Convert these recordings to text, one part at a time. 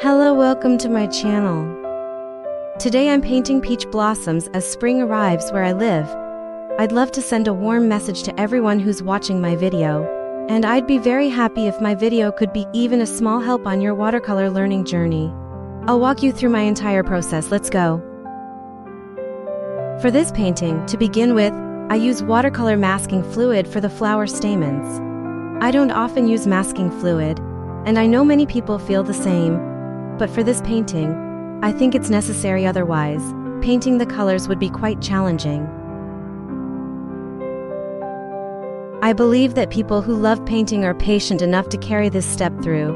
Hello, welcome to my channel. Today I'm painting peach blossoms as spring arrives where I live. I'd love to send a warm message to everyone who's watching my video. And I'd be very happy if my video could be even a small help on your watercolor learning journey. I'll walk you through my entire process. Let's go. For this painting, to begin with, I use watercolor masking fluid for the flower stamens. I don't often use masking fluid, and I know many people feel the same. But for this painting, I think it's necessary, otherwise, painting the colors would be quite challenging. I believe that people who love painting are patient enough to carry this step through.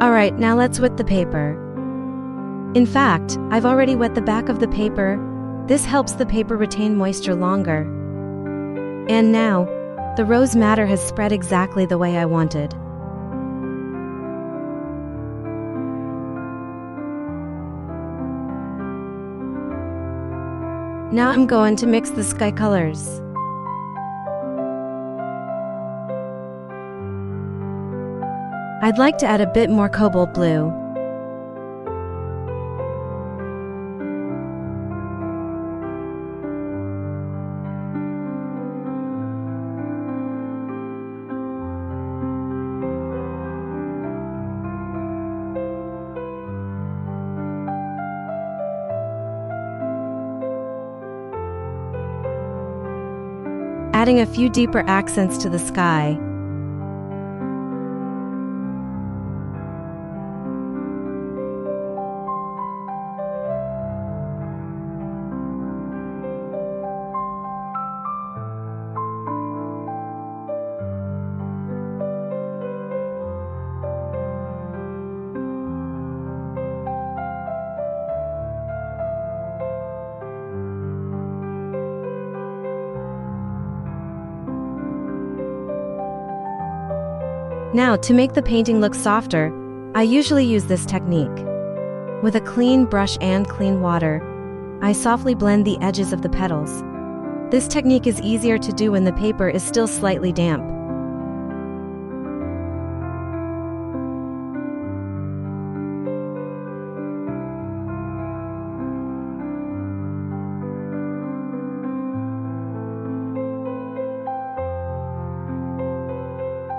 Alright, now let's wet the paper. In fact, I've already wet the back of the paper. This helps the paper retain moisture longer. And now, the rose madder has spread exactly the way I wanted. Now I'm going to mix the sky colors. I'd like to add a bit more cobalt blue. Adding a few deeper accents to the sky. Now, to make the painting look softer, I usually use this technique. With a clean brush and clean water, I softly blend the edges of the petals. This technique is easier to do when the paper is still slightly damp.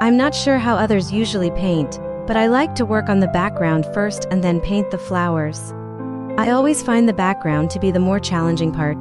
I'm not sure how others usually paint, but I like to work on the background first and then paint the flowers. I always find the background to be the more challenging part.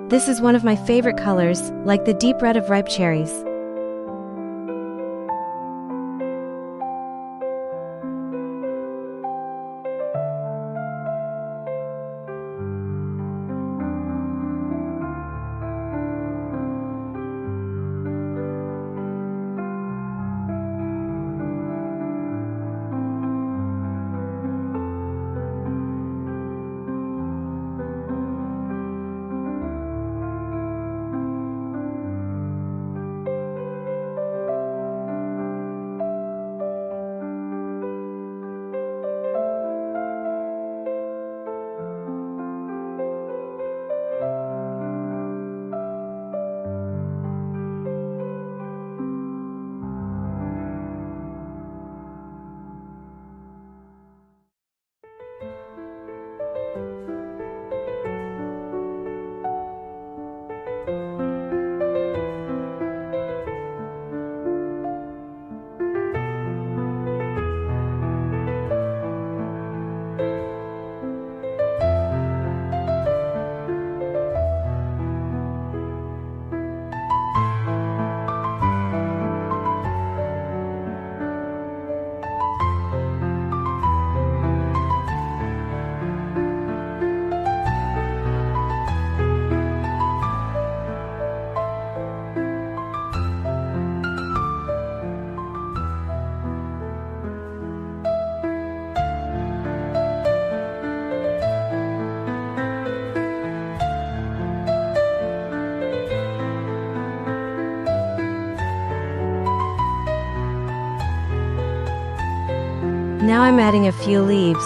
This is one of my favorite colors, like the deep red of ripe cherries. Now I'm adding a few leaves.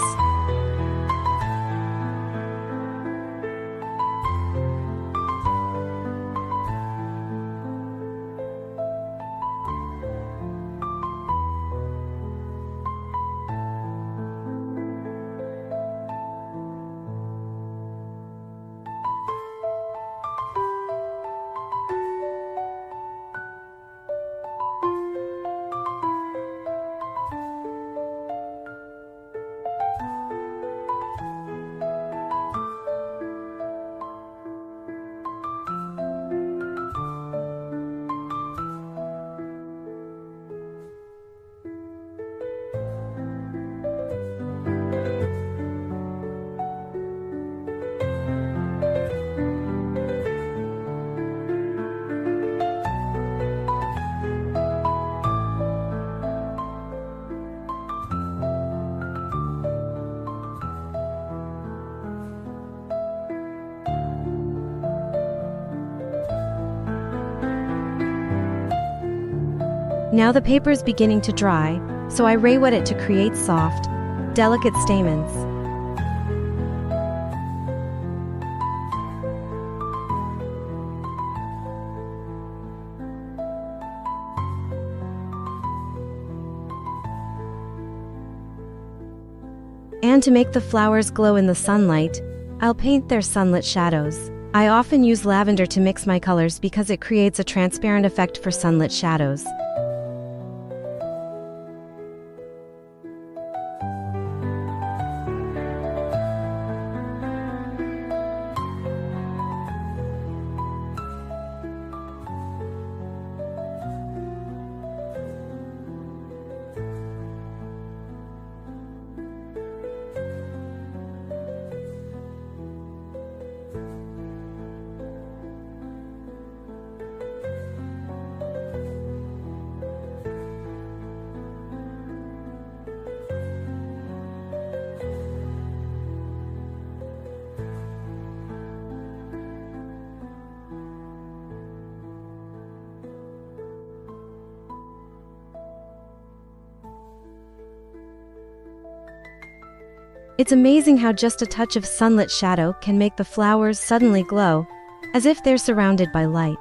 Now the paper is beginning to dry, so I re-wet it to create soft, delicate stamens. And to make the flowers glow in the sunlight, I'll paint their sunlit shadows. I often use lavender to mix my colors because it creates a transparent effect for sunlit shadows. It's amazing how just a touch of sunlit shadow can make the flowers suddenly glow, as if they're surrounded by light.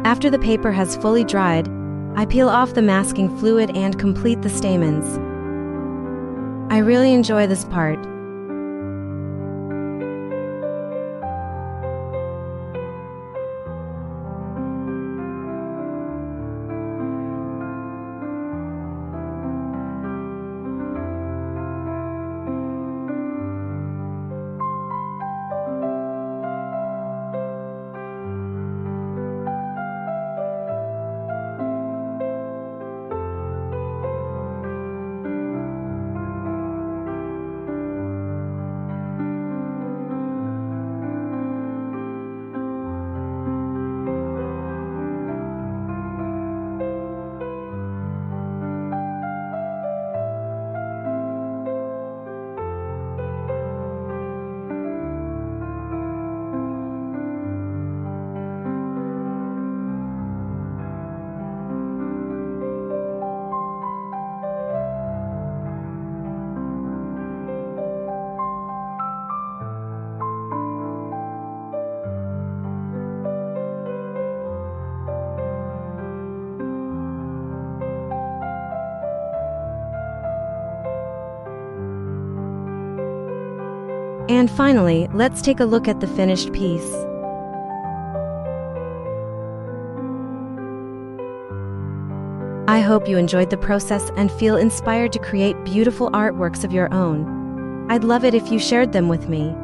After the paper has fully dried, I peel off the masking fluid and complete the stamens. I really enjoy this part. And finally, let's take a look at the finished piece. I hope you enjoyed the process and feel inspired to create beautiful artworks of your own. I'd love it if you shared them with me.